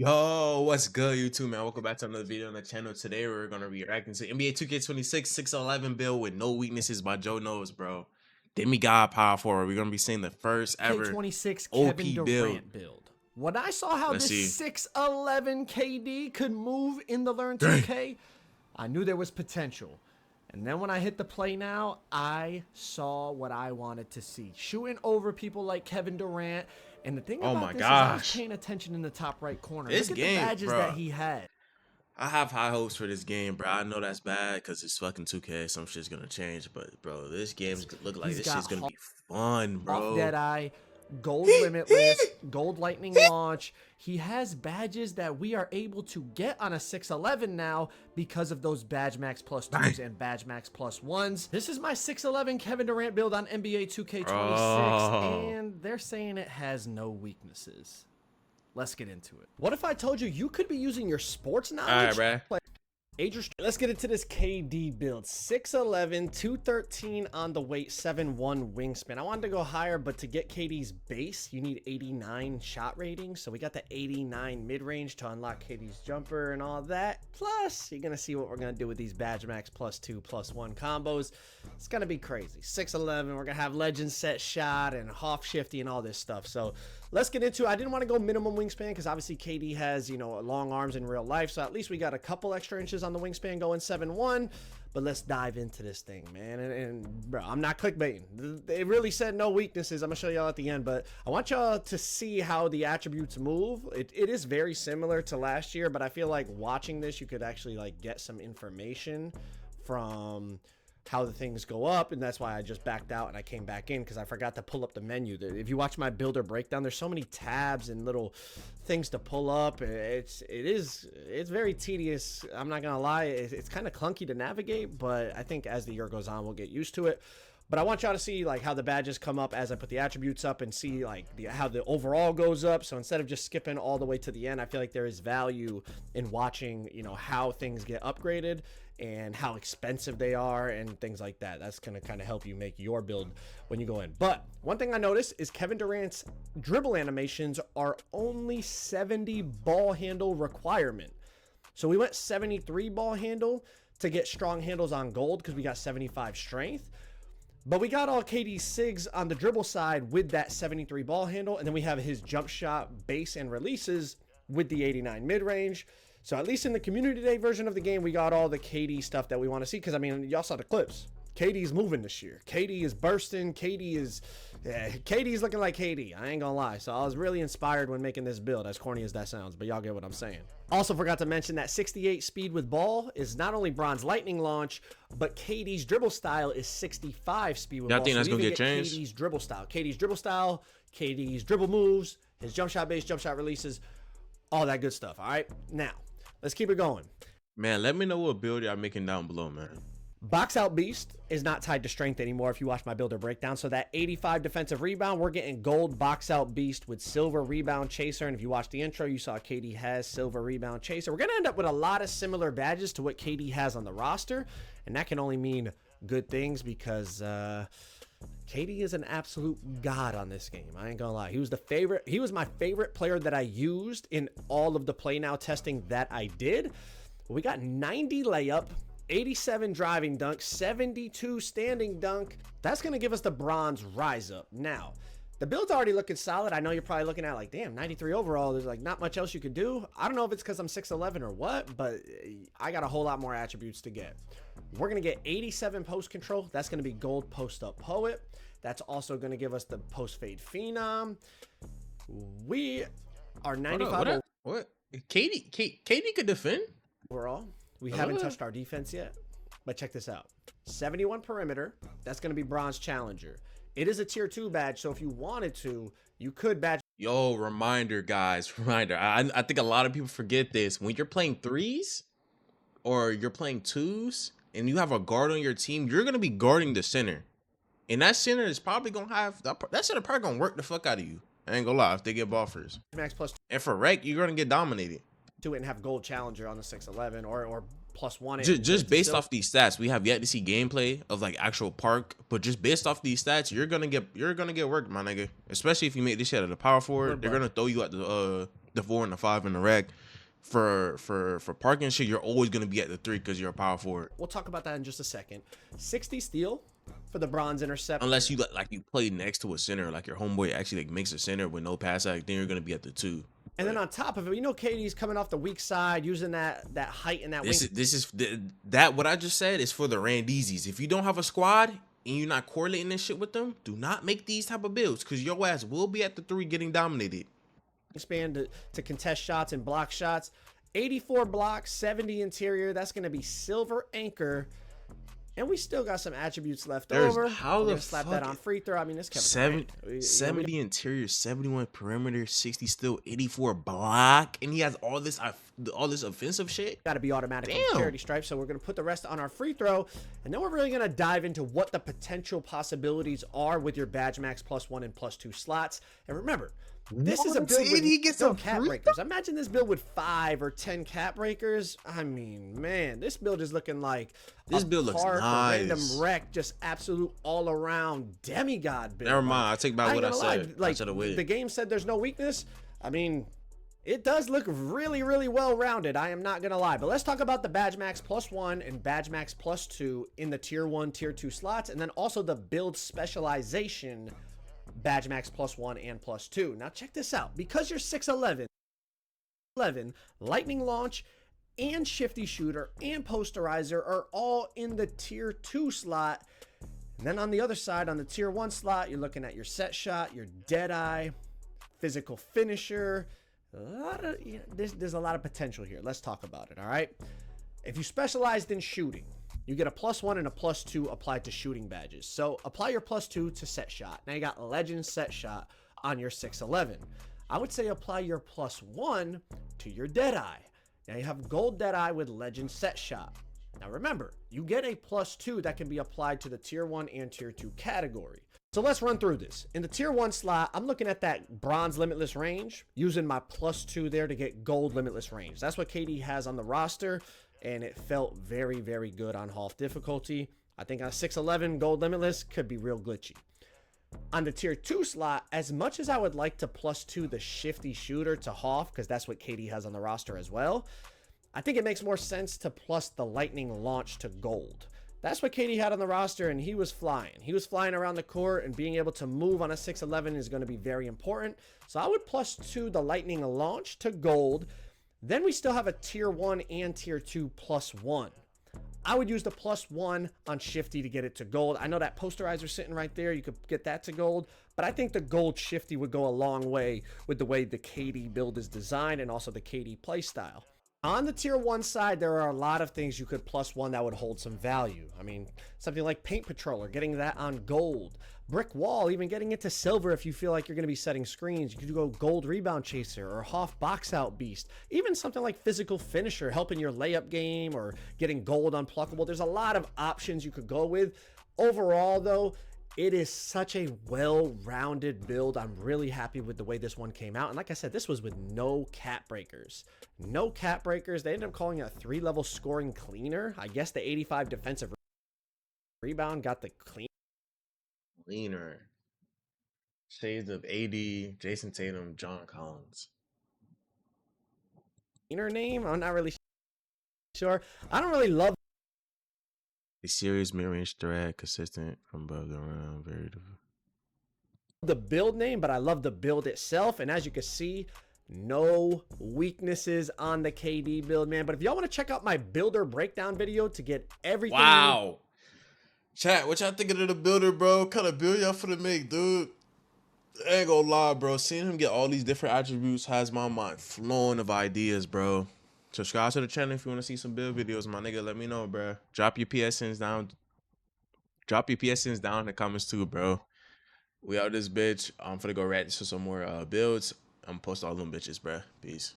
Yo, what's good, YouTube, man? Welcome back to another video on the channel. Today, we're going to be reacting to NBA 2K26 611 build with no weaknesses by Joe Knows, bro. Demi God Power Forward. We're going to be seeing the first ever 26 OP Kevin build. Durant build. When I saw how Let's see. this 6'11 KD could move in the Learn 2K, I knew there was potential. And then when I hit the play now, I saw what I wanted to see. Shooting over people like Kevin Durant. And the thing about this is I was paying attention in the top right corner. This Look at game, the badges bro, that he had. I have high hopes for this game, bro. I know that's bad because it's fucking 2K. Some shit's going to change. But, bro, this game's look like this shit's going to be fun, bro. Off Deadeye, Gold Limitless, Gold Lightning Launch. He has badges that we are able to get on a 611 now because of those Badge Max plus 2s and Badge Max plus 1s. This is my 611 Kevin Durant build on NBA 2K26, and they're saying it has no weaknesses. Let's get into it. What if I told you you could be using your sports knowledge? All right, bro. Let's get into this KD build. 6'11", 213 on the weight, 7'1 wingspan. I wanted to go higher, but to get KD's base, you need 89 shot rating. So we got the 89 mid-range to unlock KD's jumper and all that. Plus, you're going to see what we're going to do with these Badge Max plus 2, plus 1 combos. It's going to be crazy. 6'11", we're going to have legend set shot and half shifty and all this stuff. So let's get into it. I didn't want to go minimum wingspan because obviously KD has, you know, long arms in real life. So at least we got a couple extra inches on the wingspan going 7'1", but let's dive into this thing, man. And bro, I'm not clickbaiting. They really said no weaknesses. I'm gonna show y'all at the end, but I want y'all to see how the attributes move. It is very similar to last year, but I feel like watching this, you could actually like get some information from how the things go up, and that's why I just backed out and I came back in because I forgot to pull up the menu. If you watch my builder breakdown, there's so many tabs and little things to pull up. It's very tedious. I'm not gonna lie, it's kind of clunky to navigate, but I think as the year goes on, we'll get used to it. But I want y'all to see like how the badges come up as I put the attributes up and see like how the overall goes up. So instead of just skipping all the way to the end, I feel like there is value in watching, you know, how things get upgraded and how expensive they are and things like that. That's going to kind of help you make your build when you go in. But one thing I noticed is Kevin Durant's dribble animations are only 70 ball handle requirement. So we went 73 ball handle to get strong handles on gold because we got 75 strength. But we got all KD's SIGs on the dribble side with that 73 ball handle. And then we have his jump shot base and releases with the 89 mid-range. So at least in the community day version of the game, we got all the KD stuff that we want to see. Because, I mean, y'all saw the clips. KD's moving this year. KD is bursting. KD's looking like KD. I ain't gonna lie. So I was really inspired when making this build, as corny as that sounds. But y'all get what I'm saying. Also forgot to mention that 68 speed with ball is not only Bronze Lightning Launch, but KD's dribble style is 65 speed with ball. Y'all think that's gonna get changed? KD's dribble style. KD's dribble moves, his jump shot base, jump shot releases, all that good stuff. All right. Now, let's keep it going. Man, let me know what build y'all making down below, man. Box out beast is not tied to strength anymore if you watch my builder breakdown. So that 85 defensive rebound, we're getting gold box out beast with silver rebound chaser. And if you watch the intro, you saw KD has silver rebound chaser. We're going to end up with a lot of similar badges to what KD has on the roster. And that can only mean good things because KD is an absolute god on this game. I ain't gonna lie. He was my favorite player that I used in all of the play now testing that I did. We got 90 layup, 87 driving dunk, 72 standing dunk. That's going to give us the bronze rise up. Now, the build's already looking solid. I know you're probably looking at like, damn, 93 overall. There's like not much else you could do. I don't know if it's because I'm 6'11 or what, but I got a whole lot more attributes to get. We're going to get 87 post control. That's going to be gold post up poet. That's also going to give us the post fade phenom. We are 95. What? KD could defend Overall. We haven't touched our defense yet, but check this out. 71 perimeter. That's going to be bronze challenger. It is a tier 2 badge, so if you wanted to, you could badge. Yo, reminder, guys. Reminder. I think a lot of people forget this. When you're playing threes or you're playing twos and you have a guard on your team, you're going to be guarding the center. And that center is probably going to have... That center probably going to work the fuck out of you. I ain't going to lie if they get ball first. Max plus and for rec, you're going to get dominated. To it and have gold challenger on the 6'11 or plus 1. Just based off these stats, we have yet to see gameplay of like actual park, but just based off these stats, you're gonna get worked, my nigga. Especially if you make this shit at a power forward, they're gonna throw you at the the 4 and the 5 in the rack. For parking shit, you're always gonna be at the 3 because you're a power forward. We'll talk about that in just a second. 60 steal for the bronze intercept. Unless you like you play next to a center, like your homeboy actually like makes a center with no pass act, then you're gonna be at the 2. And then on top of it, you know, KD's coming off the weak side, using that height and that wing. That what I just said is for the Randeezys. If you don't have a squad and you're not correlating this shit with them, do not make these type of builds because your ass will be at the 3 getting dominated. Span to contest shots and block shots. 84 blocks, 70 interior. That's going to be silver anchor. And we still got some attributes left over. How the slap fuck that on free throw. I mean, this Kevin 70 interior, 71 perimeter, 60 still, 84 block, and he has all this offensive shit. Got to be automatic on charity stripe. So we're going to put the rest on our free throw, and then we're really going to dive into what the potential possibilities are with your badge max +1 and +2 slots. And remember, this is a build with he gets no some cap breakers. Imagine this build with 5 or 10 cap breakers. I mean, man, this build is looking like this build looks nice. Random wreck, just absolute all around demigod build. Never mind, I take back what I said. Like the game said, there's no weakness. I mean, it does look really, really well rounded. I am not gonna lie. But let's talk about the badge max +1 and badge max +2 in the tier 1, tier 2 slots, and then also the build specialization. Badge max +1 and +2. Now check this out. Because you're 6'11", lightning launch and shifty shooter and posterizer are all in the tier 2 slot. And then on the other side, on the tier 1 slot, you're looking at your set shot, your dead eye, physical finisher. There's a lot of potential here. Let's talk about it. All right. If you specialized in shooting, you get a +1 and a +2 applied to shooting badges. So apply your +2 to set shot. Now you got legend set shot on your 6'11". I would say apply your +1 to your dead eye. Now you have gold dead eye with legend set shot. Now remember, you get a +2 that can be applied to the tier 1 and tier 2 category. So let's run through this. In the tier 1 slot, I'm looking at that bronze limitless range, using my +2 there to get gold limitless range. That's what KD has on the roster, and it felt very, very good on half difficulty. I think on 6'11", gold limitless could be real glitchy. On the tier 2 slot, as much as I would like to +2 the shifty shooter to Hoff, because that's what KD has on the roster as well, I think it makes more sense to plus the lightning launch to gold. That's what KD had on the roster, and he was flying. He was flying around the court, and being able to move on a 6'11" is going to be very important. So I would +2 the lightning launch to gold. Then we still have a tier 1 and tier 2 +1. I would use the +1 on shifty to get it to gold. I know that posterizer sitting right there. You could get that to gold, but I think the gold shifty would go a long way with the way the KD build is designed and also the KD play style. On the tier 1 side, there are a lot of things you could +1 that would hold some value. I mean, something like Paint Patroller, getting that on gold. Brick Wall, even getting it to silver if you feel like you're going to be setting screens. You could go Gold Rebound Chaser or Hoff Box Out Beast. Even something like Physical Finisher, helping your layup game, or getting gold unpluckable. There's a lot of options you could go with. Overall, though, it is such a well-rounded build. I'm really happy with the way this one came out. And like I said, this was with no cap breakers. No cap breakers. They ended up calling it a 3-level scoring cleaner. I guess the 85 defensive rebound got the cleaner. Shades of AD, Jason Tatum, John Collins. Cleaner name? I'm not really sure. I don't really love a serious mid-range threat, consistent from above the rim, very different. The build name, but I love the build itself. And as you can see, no weaknesses on the KD build, man. But if y'all want to check out my builder breakdown video to get everything. Wow. Chat, what y'all thinking of the builder, bro? What kind of build y'all finna make, dude? I ain't gonna lie, bro. Seeing him get all these different attributes has my mind flowing of ideas, bro. Subscribe to the channel if you want to see some build videos, my nigga. Let me know, bro. Drop your PSNs down. Drop your PSNs down in the comments too, bro. We out this bitch. I'm finna go rat this for some more builds. I'm post all them bitches, bro. Peace.